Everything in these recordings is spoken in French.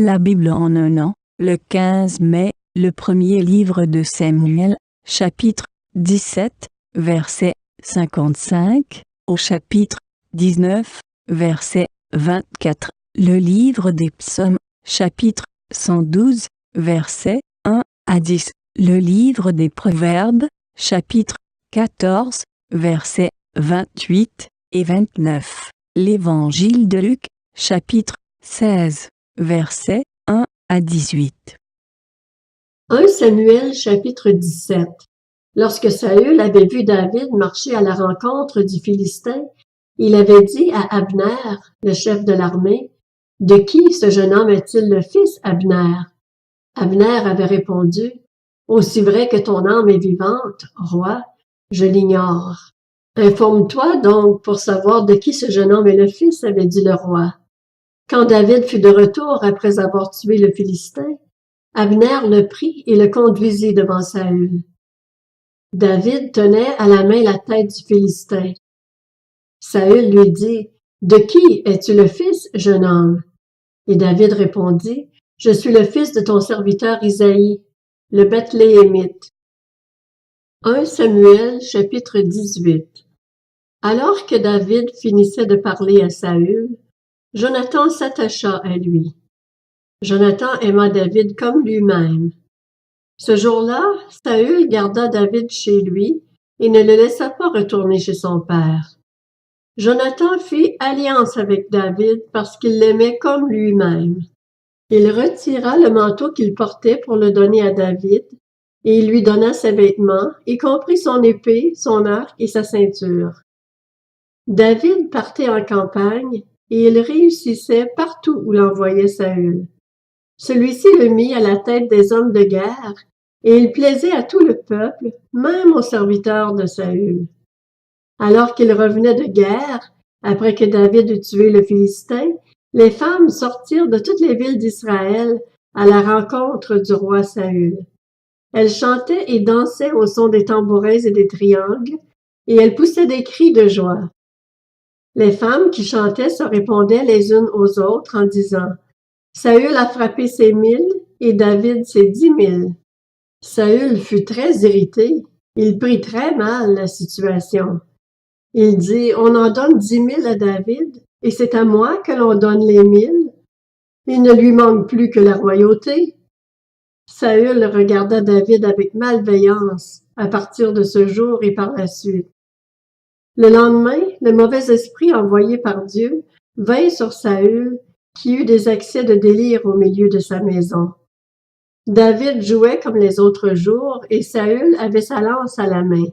La Bible en un an, le 15 mai, le premier livre de Samuel, chapitre 17, verset 55, au chapitre 19, verset 24. Le livre des psaumes, chapitre 112, versets 1 à 10. Le livre des proverbes, chapitre 14, versets 28 et 29. L'évangile de Luc, chapitre 16, versets 1 à 18. 1 Samuel chapitre 17. Lorsque Saül avait vu David marcher à la rencontre du Philistin, il avait dit à Abner, le chef de l'armée, « De qui ce jeune homme est-il le fils, Abner ?» Abner avait répondu, « Aussi vrai que ton âme est vivante, roi, je l'ignore. » « Informe-toi donc pour savoir de qui ce jeune homme est le fils, » avait dit le roi. Quand David fut de retour après avoir tué le Philistin, Abner le prit et le conduisit devant Saül. David tenait à la main la tête du Philistin. Saül lui dit, « De qui es-tu le fils, jeune homme? » Et David répondit, « Je suis le fils de ton serviteur Isaïe, le Bethléemite. » 1 Samuel chapitre 18. Alors que David finissait de parler à Saül, Jonathan s'attacha à lui. Jonathan aima David comme lui-même. Ce jour-là, Saül garda David chez lui et ne le laissa pas retourner chez son père. Jonathan fit alliance avec David parce qu'il l'aimait comme lui-même. Il retira le manteau qu'il portait pour le donner à David, et il lui donna ses vêtements, y compris son épée, son arc et sa ceinture. David partait en campagne, et il réussissait partout où l'envoyait Saül. Celui-ci le mit à la tête des hommes de guerre, et il plaisait à tout le peuple, même aux serviteurs de Saül. Alors qu'il revenait de guerre, après que David eut tué le Philistin, les femmes sortirent de toutes les villes d'Israël à la rencontre du roi Saül. Elles chantaient et dansaient au son des tambourins et des triangles, et elles poussaient des cris de joie. Les femmes qui chantaient se répondaient les unes aux autres en disant « Saül a frappé ses 1000 et David ses 10 000. » Saül fut très irrité. Il prit très mal la situation. Il dit « On en donne 10 000 à David, et c'est à moi que l'on donne les 1000. Il ne lui manque plus que la royauté. » Saül regarda David avec malveillance à partir de ce jour et par la suite. Le lendemain, le mauvais esprit envoyé par Dieu vint sur Saül, qui eut des accès de délire au milieu de sa maison. David jouait comme les autres jours, et Saül avait sa lance à la main.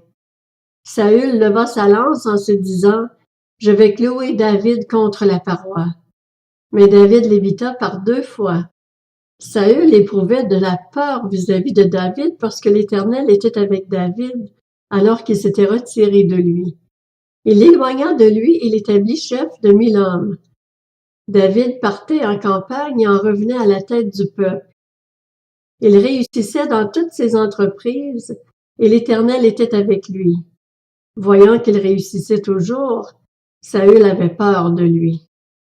Saül leva sa lance en se disant « Je vais clouer David contre la paroi. » Mais David l'évita par 2 fois. Saül éprouvait de la peur vis-à-vis de David parce que l'Éternel était avec David, alors qu'il s'était retiré de lui. Il l'éloigna de lui et l'établit chef de 1000 hommes. David partait en campagne et en revenait à la tête du peuple. Il réussissait dans toutes ses entreprises et l'Éternel était avec lui. Voyant qu'il réussissait toujours, Saül avait peur de lui.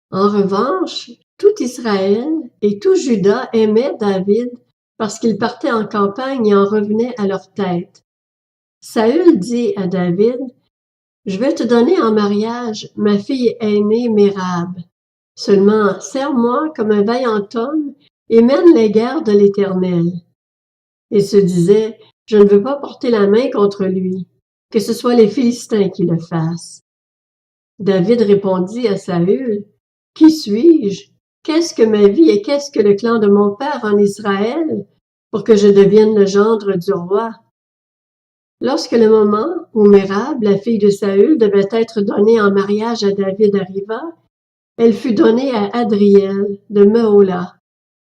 En revanche, tout Israël et tout Juda aimaient David parce qu'il partait en campagne et en revenait à leur tête. Saül dit à David, « Je vais te donner en mariage ma fille aînée Mérab. Seulement, sers-moi comme un vaillant homme et mène les guerres de l'Éternel. » Il se disait, « Je ne veux pas porter la main contre lui, que ce soit les Philistins qui le fassent. » David répondit à Saül, « Qui suis-je? Qu'est-ce que ma vie et qu'est-ce que le clan de mon père en Israël pour que je devienne le gendre du roi? » Lorsque le moment où Mérab, la fille de Saül, devait être donnée en mariage à David arriva, elle fut donnée à Adriel de Mehola.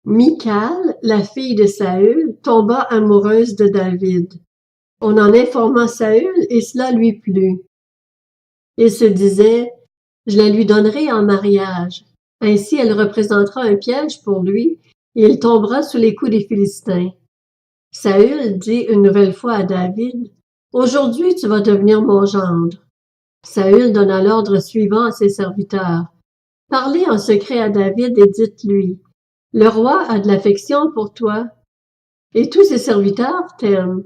Michal, la fille de Saül, tomba amoureuse de David. On en informa Saül et cela lui plut. Il se disait, « Je la lui donnerai en mariage. Ainsi elle représentera un piège pour lui et il tombera sous les coups des Philistins. » Saül dit une nouvelle fois à David, « Aujourd'hui tu vas devenir mon gendre. » Saül donna l'ordre suivant à ses serviteurs, « Parlez en secret à David et dites-lui, Le roi a de l'affection pour toi, et tous ses serviteurs t'aiment.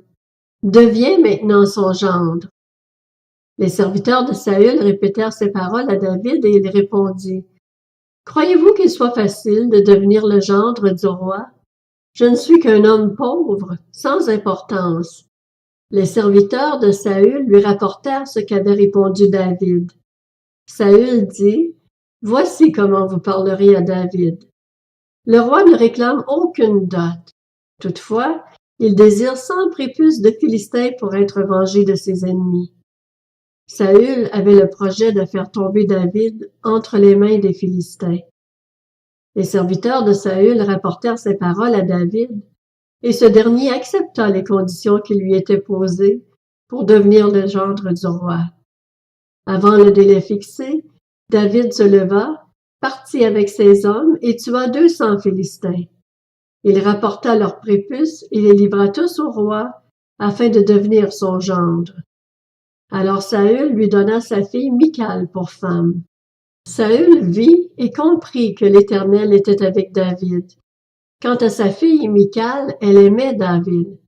Deviens maintenant son gendre. Les serviteurs de Saül répétèrent ces paroles à David et il répondit, Croyez-vous qu'il soit facile de devenir le gendre du roi? Je ne suis qu'un homme pauvre, sans importance. Les serviteurs de Saül lui rapportèrent ce qu'avait répondu David. Saül dit, Voici comment vous parlerez à David. Le roi ne réclame aucune dot. Toutefois, il désire 100 prépuces de Philistins pour être vengé de ses ennemis. Saül avait le projet de faire tomber David entre les mains des Philistins. Les serviteurs de Saül rapportèrent ces paroles à David, et ce dernier accepta les conditions qui lui étaient posées pour devenir le gendre du roi. Avant le délai fixé, David se leva, partit avec ses hommes et tua 200 Philistins. Il rapporta leurs prépuces et les livra tous au roi, afin de devenir son gendre. Alors Saül lui donna sa fille Michal pour femme. Saül vit et comprit que l'Éternel était avec David. Quant à sa fille Michal, elle aimait David.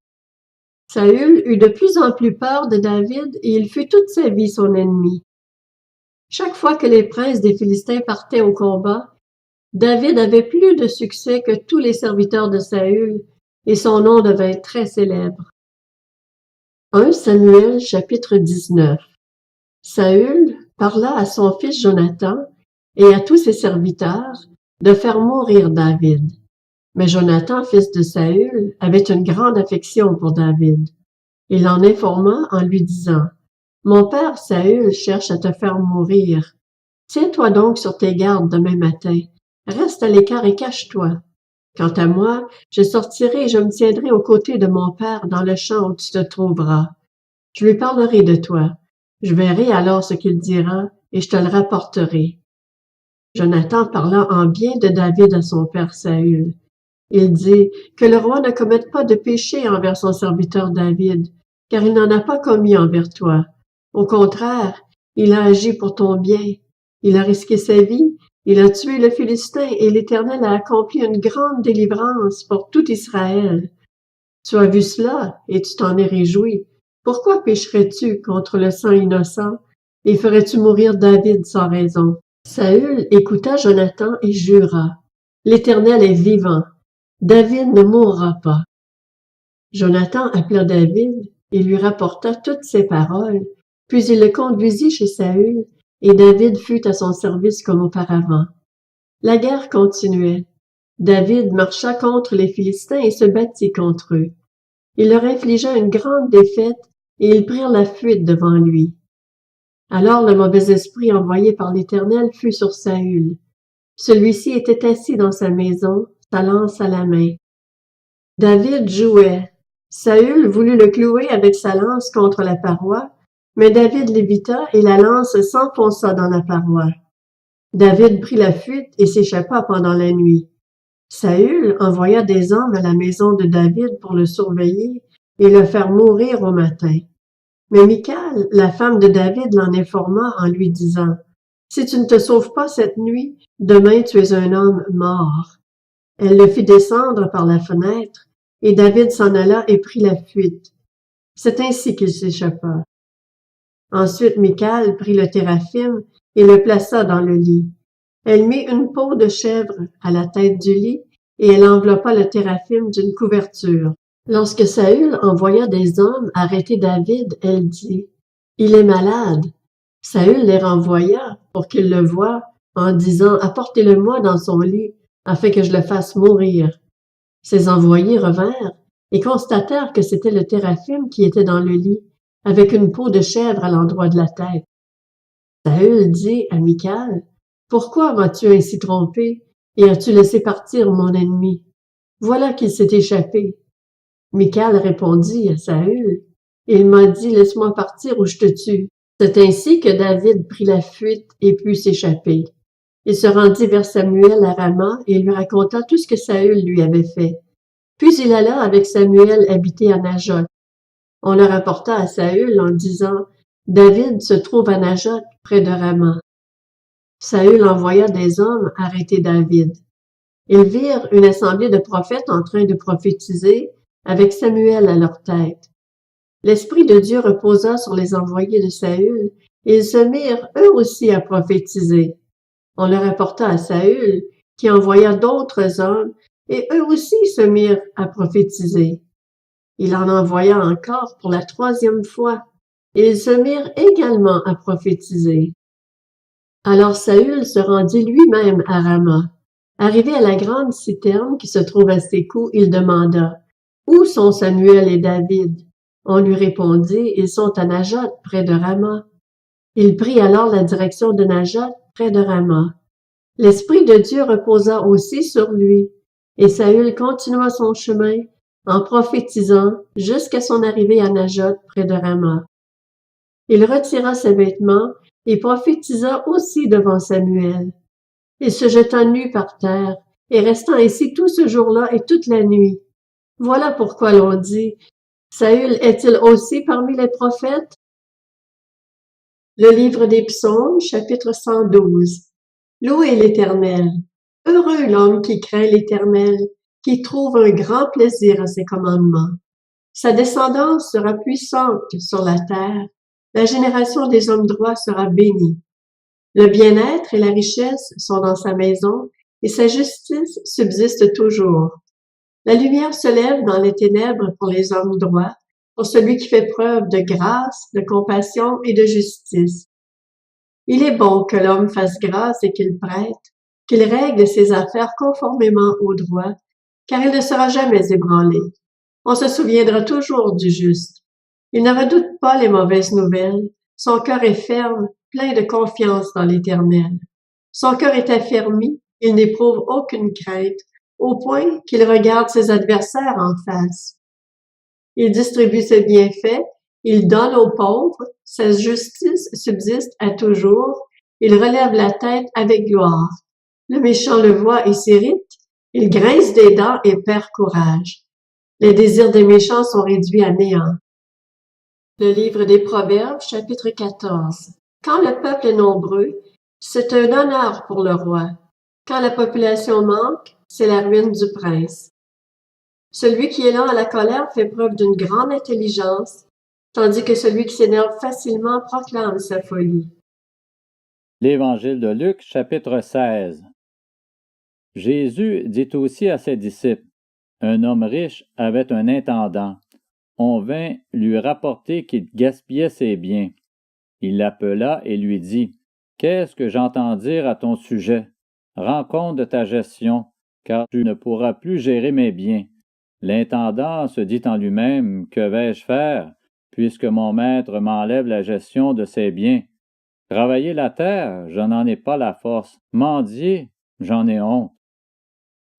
Saül eut de plus en plus peur de David et il fut toute sa vie son ennemi. Chaque fois que les princes des Philistins partaient au combat, David avait plus de succès que tous les serviteurs de Saül, et son nom devint très célèbre. 1 Samuel chapitre 19. Saül parla à son fils Jonathan et à tous ses serviteurs de faire mourir David. Mais Jonathan, fils de Saül, avait une grande affection pour David. Il l'en informa en lui disant, « Mon père Saül cherche à te faire mourir. Tiens-toi donc sur tes gardes demain matin. Reste à l'écart et cache-toi. Quant à moi, je sortirai et je me tiendrai aux côtés de mon père dans le champ où tu te trouveras. Je lui parlerai de toi. Je verrai alors ce qu'il dira et je te le rapporterai. » Jonathan parla en bien de David à son père Saül. Il dit que le roi ne commette pas de péché envers son serviteur David, car il n'en a pas commis envers toi. Au contraire, il a agi pour ton bien. Il a risqué sa vie, il a tué le Philistin et l'Éternel a accompli une grande délivrance pour tout Israël. Tu as vu cela et tu t'en es réjoui. Pourquoi pécherais-tu contre le sang innocent et ferais-tu mourir David sans raison? Saül écouta Jonathan et jura. L'Éternel est vivant. David ne mourra pas. Jonathan appela David et lui rapporta toutes ces paroles, puis il le conduisit chez Saül, et David fut à son service comme auparavant. La guerre continuait. David marcha contre les Philistins et se battit contre eux. Il leur infligea une grande défaite et ils prirent la fuite devant lui. Alors le mauvais esprit envoyé par l'Éternel fut sur Saül. Celui-ci était assis dans sa maison, sa lance à la main. David jouait. Saül voulut le clouer avec sa lance contre la paroi, mais David l'évita et la lance s'enfonça dans la paroi. David prit la fuite et s'échappa pendant la nuit. Saül envoya des hommes à la maison de David pour le surveiller et le faire mourir au matin. Mais Michal, la femme de David, l'en informa en lui disant, « Si tu ne te sauves pas cette nuit, demain tu es un homme mort. » Elle le fit descendre par la fenêtre, et David s'en alla et prit la fuite. C'est ainsi qu'il s'échappa. Ensuite Michal prit le téraphim et le plaça dans le lit. Elle mit une peau de chèvre à la tête du lit, et elle enveloppa le téraphim d'une couverture. Lorsque Saül envoya des hommes arrêter David, elle dit, « Il est malade. » Saül les renvoya pour qu'ils le voient, en disant, « Apportez-le-moi dans son lit, afin que je le fasse mourir. » Ses envoyés revinrent et constatèrent que c'était le téraphim qui était dans le lit, avec une peau de chèvre à l'endroit de la tête. Saül dit à Michal, « Pourquoi m'as-tu ainsi trompé et as-tu laissé partir mon ennemi? Voilà qu'il s'est échappé. » Michal répondit à Saül, « Il m'a dit, laisse-moi partir ou je te tue. » C'est ainsi que David prit la fuite et put s'échapper. Il se rendit vers Samuel à Rama et lui raconta tout ce que Saül lui avait fait. Puis il alla avec Samuel habiter à Najoth. On le rapporta à Saül en disant, « David se trouve à Najoth près de Rama. » Saül envoya des hommes arrêter David. Ils virent une assemblée de prophètes en train de prophétiser, avec Samuel à leur tête. L'Esprit de Dieu reposa sur les envoyés de Saül, et ils se mirent eux aussi à prophétiser. On le rapporta à Saül, qui envoya d'autres hommes, et eux aussi se mirent à prophétiser. Il en envoya encore pour la 3e fois, et ils se mirent également à prophétiser. Alors Saül se rendit lui-même à Rama. Arrivé à la grande citerne qui se trouve à ses coups, il demanda: Où sont Samuel et David? On lui répondit: Ils sont à Najoth, près de Rama. Il prit alors la direction de Najoth, près de Rama. L'Esprit de Dieu reposa aussi sur lui, et Saül continua son chemin en prophétisant jusqu'à son arrivée à Najoth, près de Rama. Il retira ses vêtements et prophétisa aussi devant Samuel. Il se jeta nu par terre, et resta ainsi tout ce jour-là et toute la nuit. Voilà pourquoi l'on dit: Saül est-il aussi parmi les prophètes? Le livre des Psaumes, chapitre 112. Louez l'Éternel. Heureux l'homme qui craint l'Éternel, qui trouve un grand plaisir à ses commandements. Sa descendance sera puissante sur la terre. La génération des hommes droits sera bénie. Le bien-être et la richesse sont dans sa maison, et sa justice subsiste toujours. La lumière se lève dans les ténèbres pour les hommes droits, pour celui qui fait preuve de grâce, de compassion et de justice. Il est bon que l'homme fasse grâce et qu'il prête, qu'il règle ses affaires conformément au droit, car il ne sera jamais ébranlé. On se souviendra toujours du juste. Il ne redoute pas les mauvaises nouvelles. Son cœur est ferme, plein de confiance dans l'Éternel. Son cœur est affermi, il n'éprouve aucune crainte, au point qu'il regarde ses adversaires en face. Il distribue ses bienfaits, il donne aux pauvres, sa justice subsiste à toujours, il relève la tête avec gloire. Le méchant le voit et s'irrite, il grince des dents et perd courage. Les désirs des méchants sont réduits à néant. Le livre des Proverbes, chapitre 14. Quand le peuple est nombreux, c'est un honneur pour le roi. Quand la population manque, c'est la ruine du prince. Celui qui est lent à la colère fait preuve d'une grande intelligence, tandis que celui qui s'énerve facilement proclame sa folie. L'Évangile de Luc, chapitre 16. Jésus dit aussi à ses disciples: Un homme riche avait un intendant. On vint lui rapporter qu'il gaspillait ses biens. Il l'appela et lui dit: Qu'est-ce que j'entends dire à ton sujet? Rends compte de ta gestion, car tu ne pourras plus gérer mes biens. L'intendant se dit en lui-même: Que vais-je faire, puisque mon maître m'enlève la gestion de ses biens? Travailler la terre, je n'en ai pas la force. Mendier, j'en ai honte.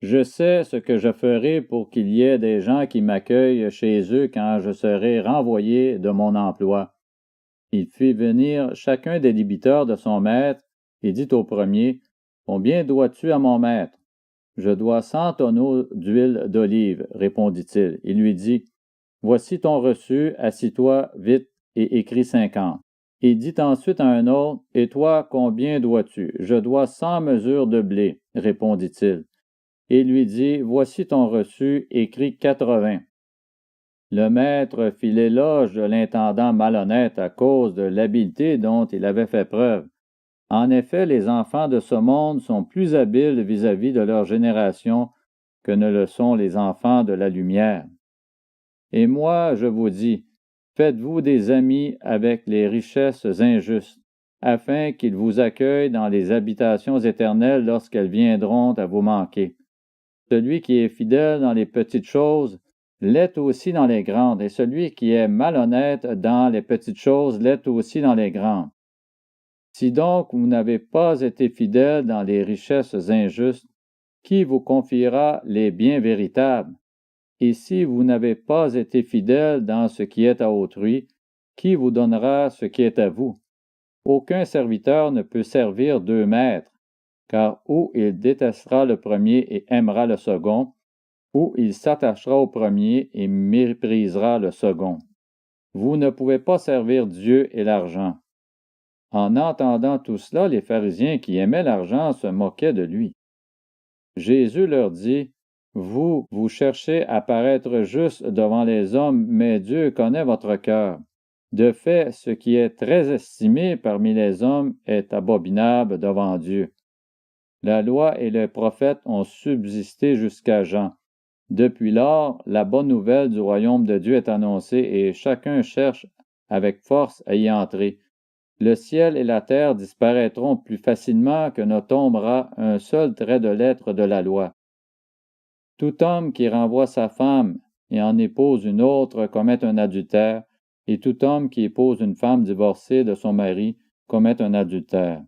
Je sais ce que je ferai pour qu'il y ait des gens qui m'accueillent chez eux quand je serai renvoyé de mon emploi. Il fit venir chacun des débiteurs de son maître et dit au premier: Combien dois-tu à mon maître? Je dois 100 tonneaux d'huile d'olive, répondit-il. Il lui dit: Voici ton reçu, assis-toi vite et écris 50. Il dit ensuite à un autre: Et toi, combien dois-tu? Je dois 100 mesures de blé, répondit-il. Et lui dit: Voici ton reçu, écris 80. Le maître fit l'éloge de l'intendant malhonnête à cause de l'habileté dont il avait fait preuve. En effet, les enfants de ce monde sont plus habiles vis-à-vis de leur génération que ne le sont les enfants de la lumière. Et moi, je vous dis, faites-vous des amis avec les richesses injustes, afin qu'ils vous accueillent dans les habitations éternelles lorsqu'elles viendront à vous manquer. Celui qui est fidèle dans les petites choses l'est aussi dans les grandes, et celui qui est malhonnête dans les petites choses l'est aussi dans les grandes. Si donc vous n'avez pas été fidèle dans les richesses injustes, qui vous confiera les biens véritables? Et si vous n'avez pas été fidèle dans ce qui est à autrui, qui vous donnera ce qui est à vous? Aucun serviteur ne peut servir 2 maîtres, car ou il détestera le premier et aimera le second, ou il s'attachera au premier et méprisera le second. Vous ne pouvez pas servir Dieu et l'argent. En entendant tout cela, les pharisiens qui aimaient l'argent se moquaient de lui. Jésus leur dit, « Vous cherchez à paraître juste devant les hommes, mais Dieu connaît votre cœur. De fait, ce qui est très estimé parmi les hommes est abominable devant Dieu. » La loi et les prophètes ont subsisté jusqu'à Jean. Depuis lors, la bonne nouvelle du royaume de Dieu est annoncée et chacun cherche avec force à y entrer. Le ciel et la terre disparaîtront plus facilement que ne tombera un seul trait de lettre de la loi. Tout homme qui renvoie sa femme et en épouse une autre commet un adultère, et tout homme qui épouse une femme divorcée de son mari commet un adultère.